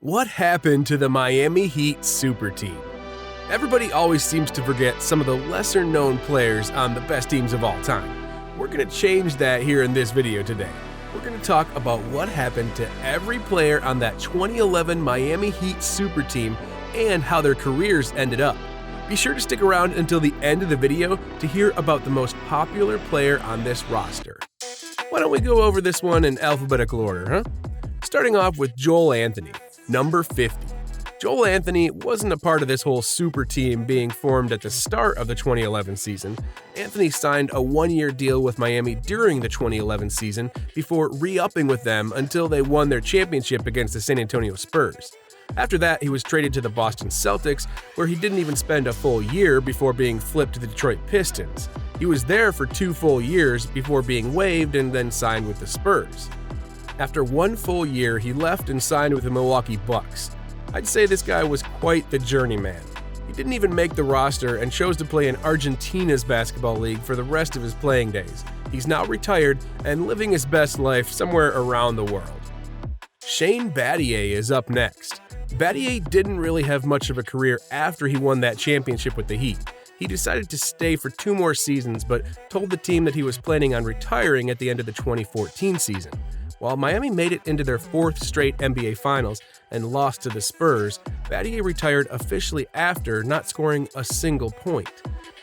What happened to the Miami Heat Superteam? Everybody always seems to forget some of the lesser-known players on the best teams of all time. We're going to change that here in this video today. We're going to talk about what happened to every player on that 2011 Miami Heat Superteam and how their careers ended up. Be sure to stick around until the end of the video to hear about the most popular player on this roster. Why don't we go over this one in alphabetical order, huh? Starting off with Joel Anthony, number 50. Joel Anthony wasn't a part of this whole super team being formed at the start of the 2011 season. Anthony signed a one-year deal with Miami during the 2011 season before re-upping with them until they won their championship against the San Antonio Spurs. After that, he was traded to the Boston Celtics, where he didn't even spend a full year before being flipped to the Detroit Pistons. He was there for 2 full years before being waived and then signed with the Spurs. After 1 full year, he left and signed with the Milwaukee Bucks. I'd say this guy was quite the journeyman. He didn't even make the roster and chose to play in Argentina's basketball league for the rest of his playing days. He's now retired and living his best life somewhere around the world. Shane Battier is up next. Battier didn't really have much of a career after he won that championship with the Heat. He decided to stay for 2 more seasons, but told the team that he was planning on retiring at the end of the 2014 season. While Miami made it into their 4th straight NBA Finals and lost to the Spurs, Battier retired officially after not scoring a single point.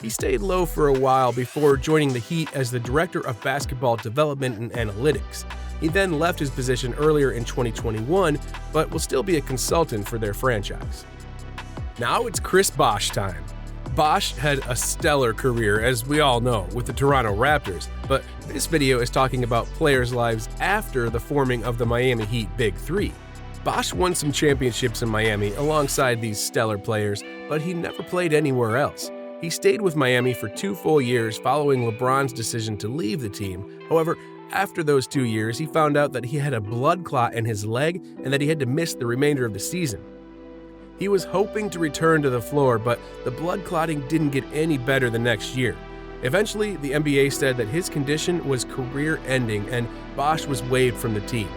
He stayed low for a while before joining the Heat as the Director of Basketball Development and Analytics. He then left his position earlier in 2021, but will still be a consultant for their franchise. Now it's Chris Bosh time. Bosh had a stellar career, as we all know, with the Toronto Raptors, but this video is talking about players' lives after the forming of the Miami Heat Big Three. Bosh won some championships in Miami alongside these stellar players, but he never played anywhere else. He stayed with Miami for 2 full years following LeBron's decision to leave the team. However, after those 2 years, he found out that he had a blood clot in his leg and that he had to miss the remainder of the season. He was hoping to return to the floor, but the blood clotting didn't get any better the next year. Eventually, the NBA said that his condition was career-ending and Bosh was waived from the team.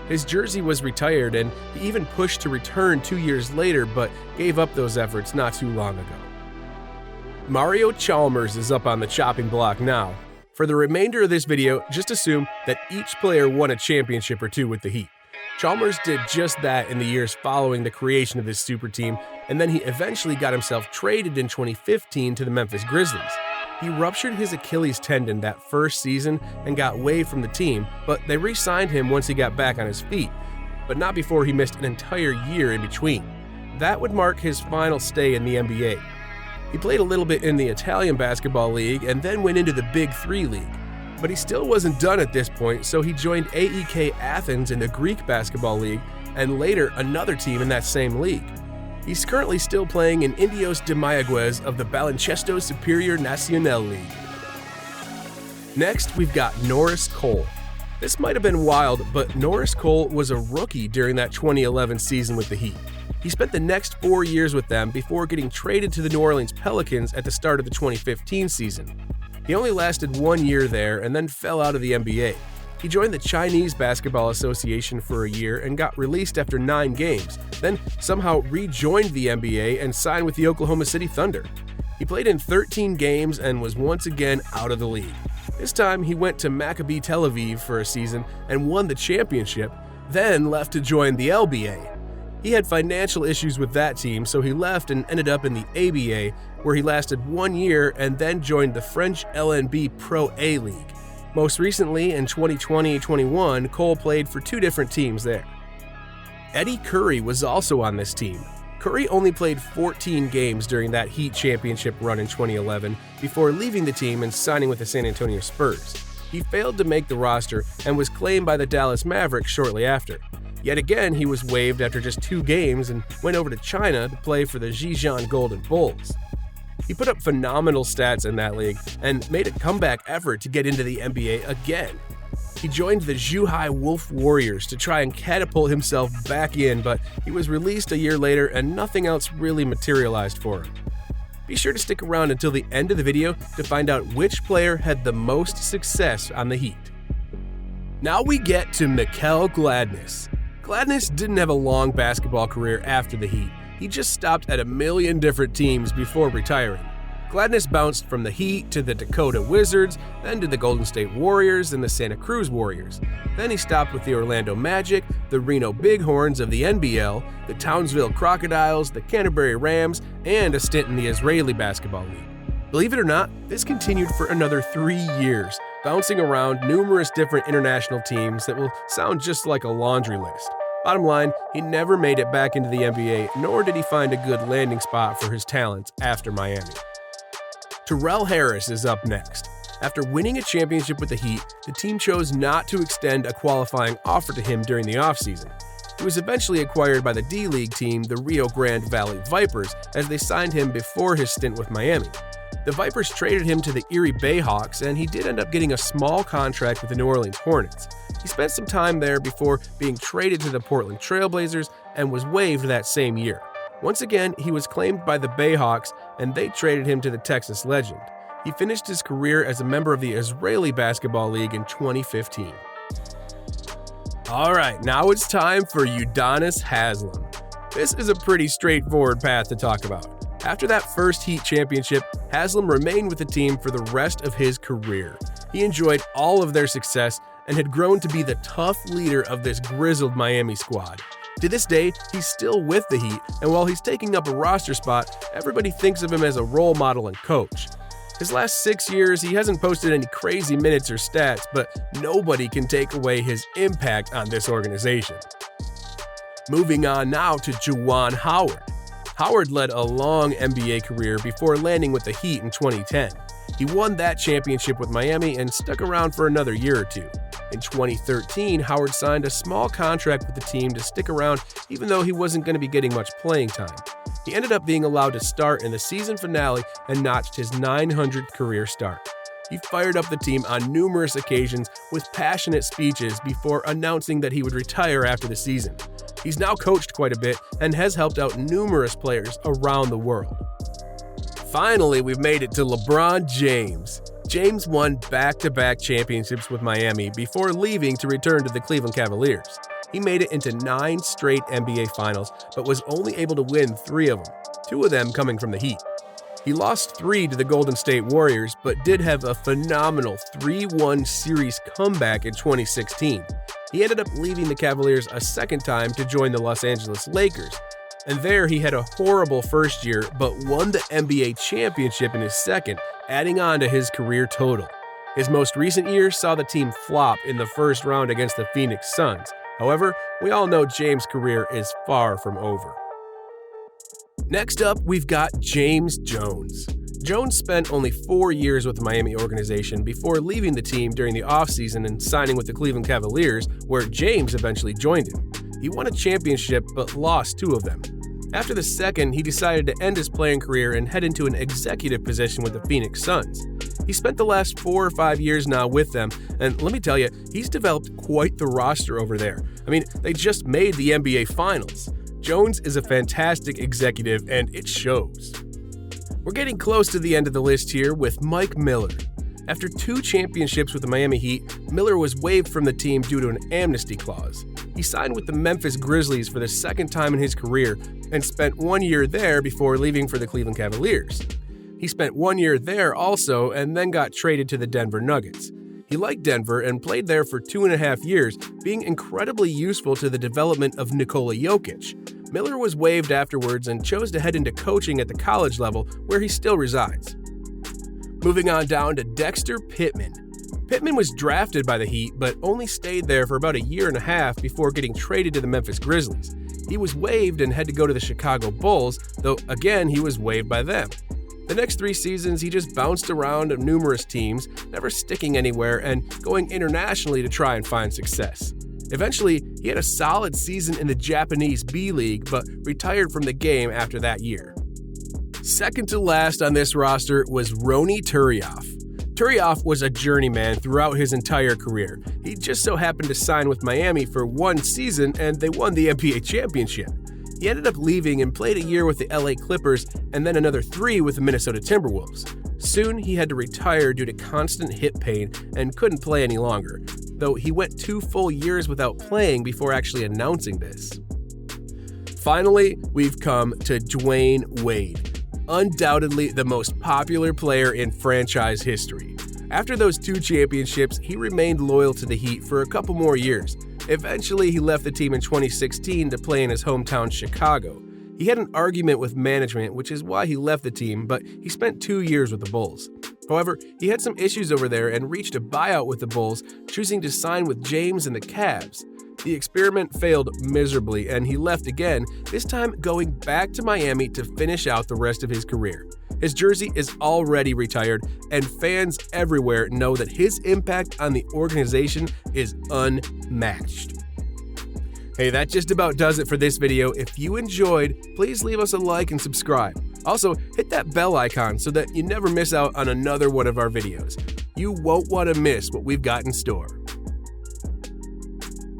His jersey was retired and he even pushed to return 2 years later, but gave up those efforts not too long ago. Mario Chalmers is up on the chopping block now. For the remainder of this video, just assume that each player won a championship or 2 with the Heat. Chalmers did just that in the years following the creation of this super team, and then he eventually got himself traded in 2015 to the Memphis Grizzlies. He ruptured his Achilles tendon that first season and got waived from the team, but they re-signed him once he got back on his feet, but not before he missed an entire year in between. That would mark his final stay in the NBA. He played a little bit in the Italian Basketball League and then went into the Big Three League. But he still wasn't done at this point, so he joined AEK Athens in the Greek Basketball League and later another team in that same league. He's currently still playing in Indios de Mayaguez of the Baloncesto Superior Nacional League. Next, we've got Norris Cole. This might have been wild, but Norris Cole was a rookie during that 2011 season with the Heat. He spent the next 4 years with them before getting traded to the New Orleans Pelicans at the start of the 2015 season. He only lasted 1 year there and then fell out of the NBA. He joined the Chinese Basketball Association for a year and got released after 9 games, then somehow rejoined the NBA and signed with the Oklahoma City Thunder. He played in 13 games and was once again out of the league. This time he went to Maccabi Tel Aviv for a season and won the championship, then left to join the LBA. He had financial issues with that team, so he left and ended up in the ABA, where he lasted 1 year and then joined the French LNB Pro A League. Most recently, in 2020-21, Cole played for 2 different teams there. Eddie Curry was also on this team. Curry only played 14 games during that Heat championship run in 2011 before leaving the team and signing with the San Antonio Spurs. He failed to make the roster and was claimed by the Dallas Mavericks shortly after. Yet again, he was waived after just 2 games and went over to China to play for the Zhejiang Golden Bulls. He put up phenomenal stats in that league and made a comeback effort to get into the NBA again. He joined the Zhuhai Wolf Warriors to try and catapult himself back in, but he was released a year later and nothing else really materialized for him. Be sure to stick around until the end of the video to find out which player had the most success on the Heat. Now we get to Miguel Gladness. Gladness didn't have a long basketball career after the Heat. He just stopped at a million different teams before retiring. Gladness bounced from the Heat to the Dakota Wizards, then to the Golden State Warriors and the Santa Cruz Warriors. Then he stopped with the Orlando Magic, the Reno Bighorns of the NBL, the Townsville Crocodiles, the Canterbury Rams, and a stint in the Israeli Basketball League. Believe it or not, this continued for another 3 years, bouncing around numerous different international teams that will sound just like a laundry list. Bottom line, he never made it back into the NBA, nor did he find a good landing spot for his talents after Miami. Terrell Harris is up next. After winning a championship with the Heat, the team chose not to extend a qualifying offer to him during the offseason. He was eventually acquired by the D-League team, the Rio Grande Valley Vipers, as they signed him before his stint with Miami. The Vipers traded him to the Erie Bayhawks, and he did end up getting a small contract with the New Orleans Hornets. He spent some time there before being traded to the Portland Trailblazers and was waived that same year. Once again, he was claimed by the Bayhawks, and they traded him to the Texas Legend. He finished his career as a member of the Israeli Basketball League in 2015. All right, now it's time for Udonis Haslem. This is a pretty straightforward path to talk about. After that first Heat championship, Haslem remained with the team for the rest of his career. He enjoyed all of their success and had grown to be the tough leader of this grizzled Miami squad. To this day, he's still with the Heat, and while he's taking up a roster spot, everybody thinks of him as a role model and coach. His last 6 years, he hasn't posted any crazy minutes or stats, but nobody can take away his impact on this organization. Moving on now to Juwan Howard. Howard led a long NBA career before landing with the Heat in 2010. He won that championship with Miami and stuck around for another year or two. In 2013, Howard signed a small contract with the team to stick around even though he wasn't going to be getting much playing time. He ended up being allowed to start in the season finale and notched his 900th career start. He fired up the team on numerous occasions with passionate speeches before announcing that he would retire after the season. He's now coached quite a bit and has helped out numerous players around the world. Finally, we've made it to LeBron James. James won back-to-back championships with Miami before leaving to return to the Cleveland Cavaliers. He made it into 9 straight NBA Finals, but was only able to win 3 of them, 2 of them coming from the Heat. He lost 3 to the Golden State Warriors, but did have a phenomenal 3-1 series comeback in 2016. He ended up leaving the Cavaliers a second time to join the Los Angeles Lakers. And there he had a horrible first year, but won the NBA championship in his second, adding on to his career total. His most recent year saw the team flop in the first round against the Phoenix Suns. However, we all know James' career is far from over. Next up, we've got James Jones. Jones spent only 4 years with the Miami organization before leaving the team during the offseason and signing with the Cleveland Cavaliers, where James eventually joined him. He won a championship but lost 2 of them. After the second, he decided to end his playing career and head into an executive position with the Phoenix Suns. He spent the last 4 or 5 years now with them, and let me tell you, he's developed quite the roster over there. I mean, they just made the NBA Finals. Jones is a fantastic executive, and it shows. We're getting close to the end of the list here with Mike Miller. After 2 championships with the Miami Heat, Miller was waived from the team due to an amnesty clause. He signed with the Memphis Grizzlies for the second time in his career and spent 1 year there before leaving for the Cleveland Cavaliers. He spent 1 year there also and then got traded to the Denver Nuggets. He liked Denver and played there for 2.5 years, being incredibly useful to the development of Nikola Jokic. Miller was waived afterwards and chose to head into coaching at the college level, where he still resides. Moving on down to Dexter Pittman. Pittman was drafted by the Heat, but only stayed there for about 1.5 years before getting traded to the Memphis Grizzlies. He was waived and had to go to the Chicago Bulls, though again he was waived by them. The next 3 seasons, he just bounced around numerous teams, never sticking anywhere and going internationally to try and find success. Eventually, he had a solid season in the Japanese B-League, but retired from the game after that year. Second to last on this roster was Rony Turiaf. Turiaf was a journeyman throughout his entire career. He just so happened to sign with Miami for 1 season, and they won the NBA championship. He ended up leaving and played 1 year with the LA Clippers and then another 3 with the Minnesota Timberwolves. Soon, he had to retire due to constant hip pain and couldn't play any longer. though he went 2 full years without playing before actually announcing this. Finally, we've come to Dwayne Wade, undoubtedly the most popular player in franchise history. After those 2 championships, he remained loyal to the Heat for a couple more years. Eventually, he left the team in 2016 to play in his hometown Chicago. He had an argument with management, which is why he left the team, but he spent 2 years with the Bulls. However, he had some issues over there and reached a buyout with the Bulls, choosing to sign with James and the Cavs. The experiment failed miserably, and he left again, this time going back to Miami to finish out the rest of his career. His jersey is already retired, and fans everywhere know that his impact on the organization is unmatched. Hey, that just about does it for this video. If you enjoyed, please leave us a like and subscribe. Also, hit that bell icon so that you never miss out on another one of our videos. You won't want to miss what we've got in store.